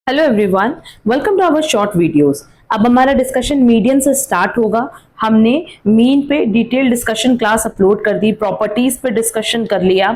Hello everyone, welcome to our short videos. अब हमारा discussion median से स्टार्ट होगा। हमने मीन पे डिटेल डिस्कशन क्लास अपलोड कर दी, प्रॉपर्टीज पे डिस्कशन कर लिया।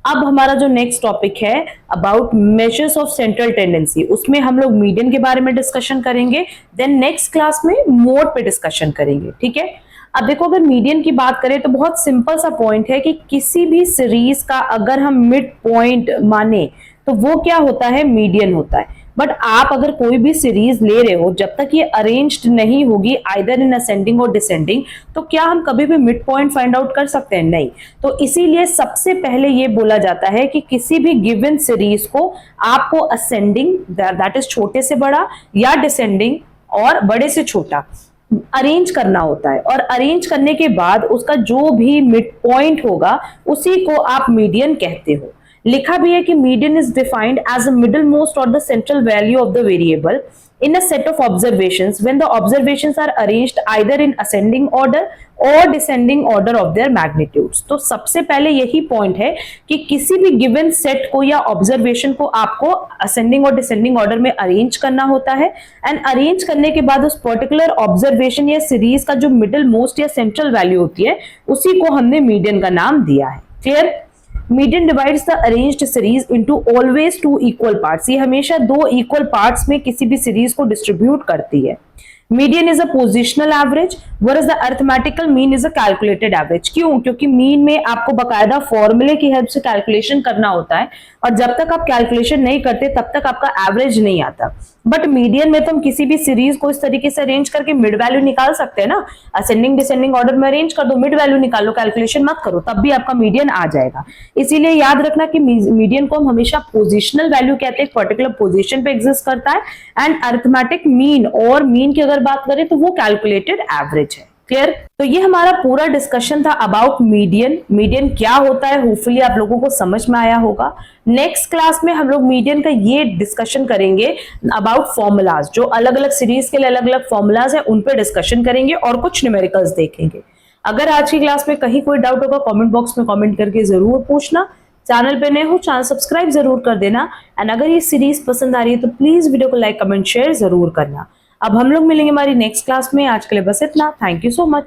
अब हमारा जो नेक्स्ट टॉपिक है about measures of central tendency, उसमें हम लोग मीडियन के बारे में डिस्कशन करेंगे। देन नेक्स्ट क्लास में मोड पे डिस्कशन करेंगे, ठीक है। अब देखो, अगर मीडियन की बात करें तो बहुत सिंपल सा पॉइंट है कि किसी भी सीरीज का अगर हम मिड पॉइंट माने तो वो क्या होता है, मीडियन होता है। बट आप अगर कोई भी सीरीज ले रहे हो, जब तक ये अरेंज्ड नहीं होगी आइदर इन असेंडिंग और डिसेंडिंग, तो क्या हम कभी भी मिड पॉइंट फाइंड आउट कर सकते हैं? नहीं। तो इसीलिए सबसे पहले ये बोला जाता है कि किसी भी गिवन सीरीज को आपको असेंडिंग, दैट इज छोटे से बड़ा, या डिसेंडिंग और बड़े से छोटा अरेंज करना होता है। और अरेंज करने के बाद उसका जो भी मिड पॉइंट होगा उसी को आप मीडियन कहते हो। लिखा भी है कि median is defined as a middle most और the central value of the variable in a set of observations when the observations are arranged either in ascending order or descending order of their magnitudes। तो सबसे पहले यही point है कि किसी भी given set को या ऑब्जर्वेशन को आपको असेंडिंग और डिसेंडिंग ऑर्डर में अरेंज करना होता है। एंड अरेंज करने के बाद उस पर्टिकुलर ऑब्जर्वेशन या सीरीज का जो मिडिल मोस्ट या सेंट्रल वैल्यू होती है उसी को हमने मीडियन का नाम दिया है। Clear? Median divides the arranged series into always two equal parts. ये हमेशा दो इक्वल पार्ट्स में किसी भी सीरीज को डिस्ट्रीब्यूट करती है। Median is a positional average whereas the arithmetical mean is a calculated average. क्यों? क्योंकि मीन में आपको बकायदा फॉर्मूले की हेल्प से कैलकुलेशन करना होता है और जब तक आप कैलकुलेशन नहीं करते तब तक आपका एवरेज नहीं आता। बट मीडियन में तो हम किसी भी सीरीज को इस तरीके से अरेंज करके मिड वैल्यू निकाल सकते हैं ना। असेंडिंग डिसेंडिंग ऑर्डर में अरेंज कर दो, मिड वैल्यू निकालो, कैलकुलेशन मत करो, तब भी आपका मीडियन आ जाएगा। इसीलिए याद रखना कि मीडियन को हम हमेशा पोजिशनल वैल्यू कहते हैं, पर्टिकुलर पोजिशन पे एग्जिस्ट करता है। एंड अरिथमेटिक मीन, और मीन की अगर बात करें तो वो कैलकुलेटेड एवरेज है। क्लियर? तो ये हमारा पूरा डिस्कशन था अबाउट मीडियन। मीडियन क्या होता है, होपफुली आप लोगों को समझ में आया होगा। नेक्स्ट क्लास में हम लोग मीडियन का ये डिस्कशन करेंगे अबाउट फॉर्मूलाज, जो अलग अलग सीरीज के लिए अलग अलग फॉर्मूलाज है उन पे डिस्कशन करेंगे और कुछ न्यूमेरिकल्स देखेंगे। अगर आज की क्लास में कहीं कोई डाउट होगा कमेंट बॉक्स में कमेंट करके जरूर पूछना। चैनल पे नए हो चैनल सब्सक्राइब जरूर कर देना। एंड अगर ये सीरीज पसंद आ रही है तो प्लीज वीडियो को लाइक कमेंट शेयर जरूर करना। अब हम लोग मिलेंगे हमारी नेक्स्ट क्लास में। आज के लिए बस इतना। Thank you so much.